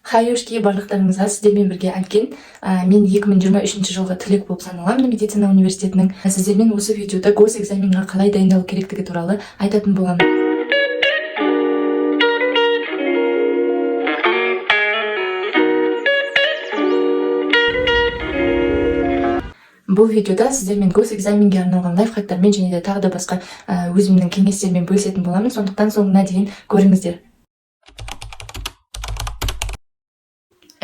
Хайошки барлықтарыңызға сіздермен бірге әлкен. Мен 2023 жылғы түлек болып саналамын медицина университетінің. Сіздермен осы видеода госэкзаменға қалай дайындалу керектігі туралы айтатын боламын. Бұл видеода сіздермен госэкзаменге арналған лайфхактармен және де тағы да басқа өзімнің кеңестермен бөлісетін боламын. Сондықтан соңына дейін көріңіздер.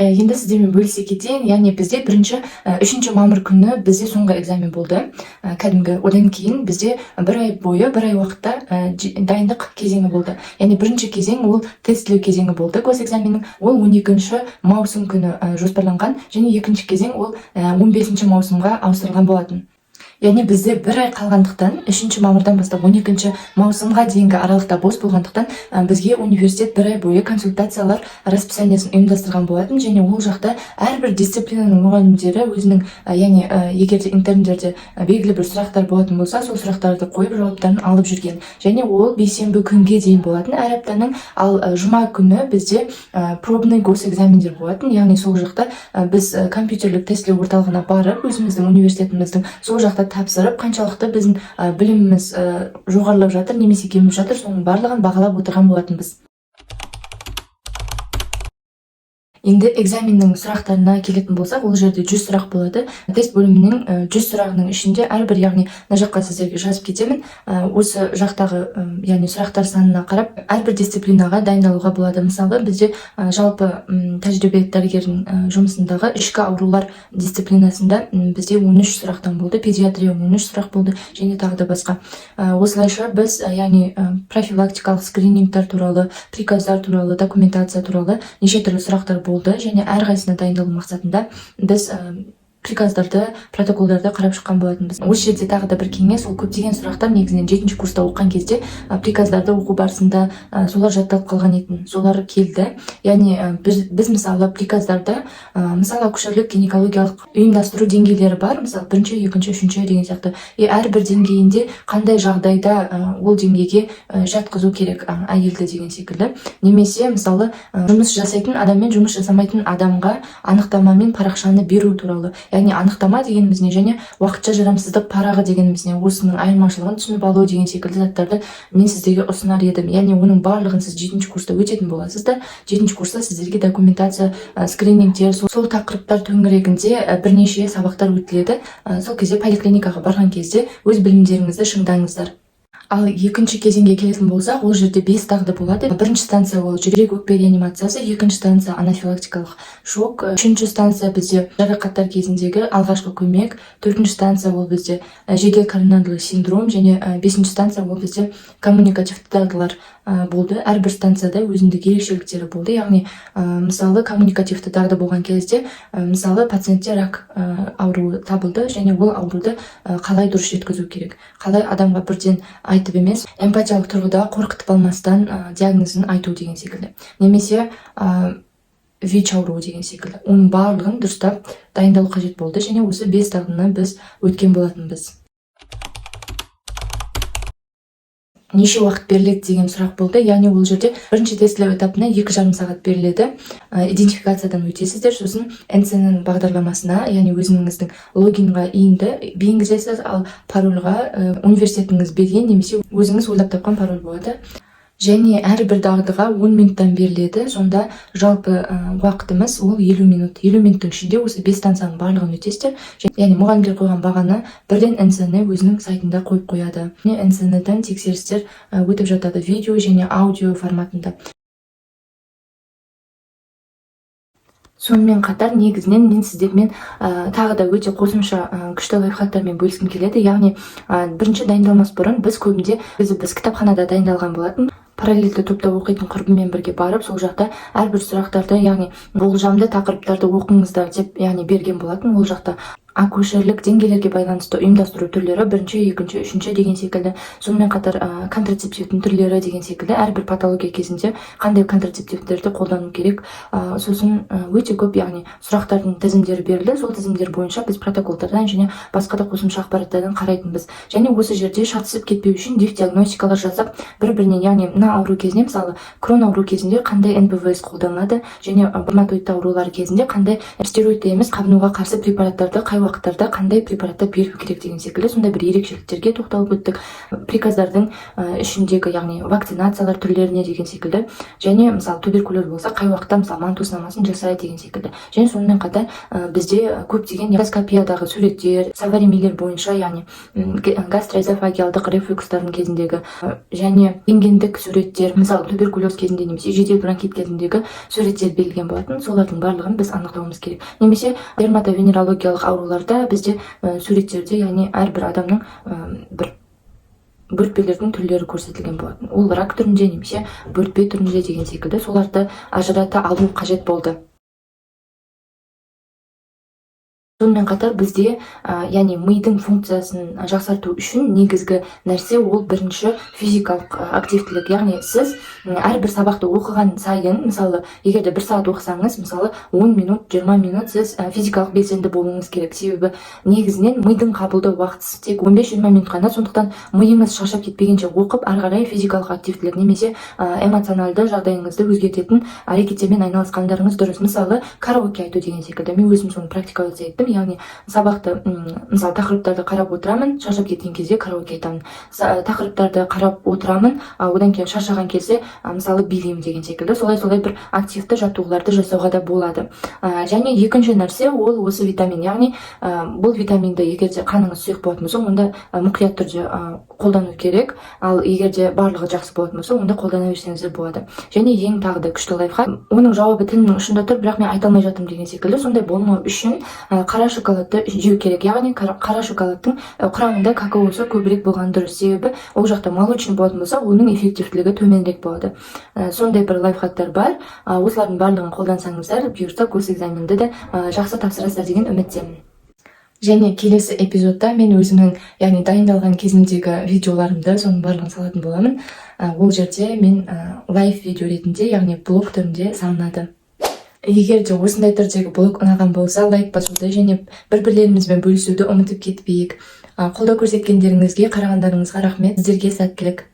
Енді сіздермен бөлісе кетейін, яғни бізде 3 мамыр күні бізде соңғы экзамен болды. Кәдімгі одан кейін бізде бір ай уақытта дайындық кезеңі болды. Яғни бірінші кезең ол тестілеу кезеңі болды. Госэкзаменнің ол 12 маусым күні жоспарланған, және екінші кезең ол 15 маусымға ауыстырылған болатын. Яғни бізде бір ай қалғандықтан 3 мамырдан бастап 12 маусымға дейінгі аралықта бос болғандықтан бізге университет бір ай бойы консультациялар расписаниясын ұйымдастырған болатын, және ол жақта әрбір дисциплинаның мұғалімдері өзінің, яғни егер де интерндерде белгілі бір сұрақтар болатын болса, сол сұрақтарды қойып жауаптарын алып жүрген, және ол бейсенбі күнге дейін болатын әр аптаның. Ал жұма күні бізде пробный госэкзамендер болатын, яғни сол жақта біз компьютерлік тестілеу орталығына барып өзіміздің университетіміздің сол жақта тапсырып, қаншалықты біздің біліміміз жоғарылап жатыр немесе кеміп жатыр, соның барлығын бағалап отырған болатынбыз. Енді экзаменнің сұрақтарына келетін болсақ, ол жерде 100 сұрақ болады. Тест бөлімінің 100 сұрағының ішінде әрбір, яғни мына жаққа сіздерге жазып кетемін. Осы жақтағы, яғни сұрақтар санына қарап, әрбір дисциплинаға дайындалуға болады. Мысалы, бізде жалпы тәжірибе дәрігердің жұмысындағы ішкі аурулар дисциплинасында бізде 13 сұрақтан болды, педиатрия 13 сұрақ болды, және тағы да басқа. Осылайша біз, яғни профилактикалық скринингтер туралы, приказдар туралы, документация туралы неше түрлі сұрақтар болды, және әрқайсысына дайындалу мақсатында біз приказдарды, протоколдарды қарап шыққан болатынбыз. Осы жерде тағы да бір кеңес, ол көптеген сұрақтар негізінен 7-ші курста оқыған кезде приказдарды оқу барысында солар жатталып қалған етін, солар келді. Яғни біз мысалы приказдарды, мысалы акушерлік гинекологиялық ұйымдастыру деңгейлері бар, мысалы 1-ші, 2-ші, 3-ші деген сияқты. Әрбір деңгейінде қандай жағдайда ол деңгейге жатқызу керек әйелді деген секілді. Немесе мысалы жұмыс жасайтын адам мен жұмыс жасамайтын адамға анықтама мен парақшаны беру туралы. Яғни анықтама дегеніміз не, және уақытша жарамсыздық парағы дегеніміз не, осының айырмашылығын түсініп алу деген секілді заттарды мен сіздерге ұсынар едім. Яғни оның барлығын сіз 7-ші курста өтетін боласыздар. 7-ші курста сіздерге документация, скринингтер, сол тақырыптар төңірегінде бірнеше сабақтар өтіледі. Сол кезде поликлиникаға барған кезде өз білімдеріңізді шыңдаңыздар. Ал екінші кезеңге келетін болсақ, ол жерде 5 дағды болады. Бірінші станция ол жүрек өкпе реанимациясы, екінші станция анафилактикалық шок, үшінші станция бізде жарақаттар кезіндегі алғашқы көмек, төртінші станция ол бізде жедел коронарлы синдром, және 5-ші станция ол бізде коммуникативті дағдылар болды. Әрбір станцияда өзіндік ерекшеліктері болды. Яғни мысалы коммуникативті дағды болған кезде, мысалы пациентте рак ауруы табылды, және ол ауруды қалай дұрыс жеткізу керек, қалай адамға бірден айтып емес, эмпатиялық тұрғыда қорқытып алмастан диагнозын айту деген секілді. Немесе ВИЧ ауруы деген секілді. Оның барлығын дұрыстап дайындалу қажет болды, және осы 5 дағдыны біз өткен болатынбыз. Неше уақыт беріледі деген сұрақ болды. Яғни ол жерде бірінші тестілеу этапына 2,5 сағат беріледі. Идентификациядан өтесіздер, сосын NCN бағдарламасына, яғни өзіңіздің логинға енгізесіз, ал парольға университетіңіз берген немесе өзіңіз ойлап тапқан пароль болады. Және әрбір дағдыға 10 минуттан беріледі. Сонда жалпы уақытымыз ол 50 минут. 50 минуттың ішінде осы 5 станцияның барлығын өтесіздер. Яғни мұғалімдер қойған бағаны бірден NCN өзінің сайтында қойып қояды. NCN-дан тексерістер өтіп жатады видео және аудио форматында. Сонымен қатар негізінен мен сіздермен тағы да өте қосымша күшті лайфхактармен бөліскім келеді. Яғни бірінші дайындалмас бұрын біз көбінде біз кітапханада дайындалған болатын. Параллельді топта оқитын құрбыммен бірге барып, сол жақта әрбір сұрақтарды, яғни болжамды тақырыптарды оқыңыздар деп, яғни берген болатын. Ол жақта акушерлік деңгейлерге байланысты ұйымдастыру түрлері бірінші, екінші, үшінші деген секілді, сонымен қатар контрацептивтің түрлері деген секілді әрбір патология кезінде қандай контрацептивтерді қолдану керек, сосын өте көп яғни сұрақтардың тізімдері берілді. Сол тізімдер бойынша біз протоколдардан және басқа да қосымша ақпараттардан қарайтынбыз. Және осы жерде шатысып кетпеу үшін диагностикалар жасап, бір-бірінен, яғни мына ауру кезінде, мысалы крон ауру кезінде қандай НПВС қолданылады және ревматоидты аурулар кезінде қандай стероидты емес қабынуға қарсы препараттарды қай уақыттарда қандай препараттар беру керек деген секілді сондай бір ерекшеліктерге тоқталып өттік. Приказдардың ішіндегі, яғни вакцинациялар түрлеріне деген секілді, және мысалы туберкулез болса қай уақытта мысалы манту сынамасын жасайды деген секілді. Және сонымен қатар бізде көптеген эндоскопиядағы суреттер, саваримилер бойынша, яғни гастроэзофагиалдық рефлюкстардың кезіндегі және рентгендік суреттер, мысалы туберкулез кезінде немесе жедел бронхит кезіндегі суреттер берілген болатын. Солардың барлығын біз анықтауымыз керек. Немесе дерматовенерологиялық ауруларда бізде суреттерде, яғни әрбір адамның бір бөртпелердің түрлері көрсетілген болатын. Ол рак түрінде немесе бөртпе түрінде деген секілді, соларды ажырата алу қажет болды. Сонымен қатар бізде яғни мидың функциясын жақсарту үшін негізгі нәрсе ол бірінші физикалық активтілік. Яғни сіз әрбір сабақты оқыған сайын, мысалы егерде 1 сағат оқысаңыз, мысалы 10 минут, 20 минут сіз физикалық белсенді болуыңыз керек. Себебі негізінен мидың қабылдау уақыты тек 15-20 минут қана, сондықтан миыңыз шаршап кетпегенше оқып, ары қарай физикалық активтілік немесе эмоционалды жағдайыңызды өзгертетін әрекеттермен айналысқандарыңыз дұрыс. Мысалы караоке айту деген секілді. Мен өзім соны практикалап еттім. Яғни сабақты, мысалы тақырыптарды қарап отырамын, шаршап кеткен кезде караоке айтамын. Тақырыптарды қарап отырамын, одан кейін шаршаған кезде мысалы билеймін деген секілді. Солай бір активті жаттығуларды жасауға да болады. Және екінші нәрсе ол осы витамин. Яғни бұл витаминді егерде қаныңыз сұйық болатын болса, онда мұқият түрде қолдану керек. Ал егерде барлығы жақсы болатын болса, онда қолдана берсеңіздер болады. Және ең тағы да күшті лайфхак, оның жауабы тілімнің ұшында тұр, бірақ мен айта алмай жатырмын деген секілді. Сондай болмау үшін қара шоколадты жеу керек. Яғни қара шоколадтың құрамында какаосы көбірек болған дұрыс. Себебі ол жақта молочный болатын болса, оның эффективтілігі төменірек болады. Сондай бір лайфхактар бар. Осылардың барлығын қолдансаңыздар, бұйырса госэкзаменді де жақсы тапсырасыздар деген үміттемін. Және келесі эпизодта мен өзімнің, яғни дайындалған кезімдегі видеоларымды соның барлығын салатын боламын. Ол жерде мен лайв видео ретінде, яғни блог түрінде салынады. Егер де осындай түрдегі блог ұнаған болса, лайк басуды және бір-бірлерімізбен бөлісуді ұмытып кетпейік. Қолдау көрсеткендеріңізге, қарағандарыңызға рахмет. Сіздерге сәттілік.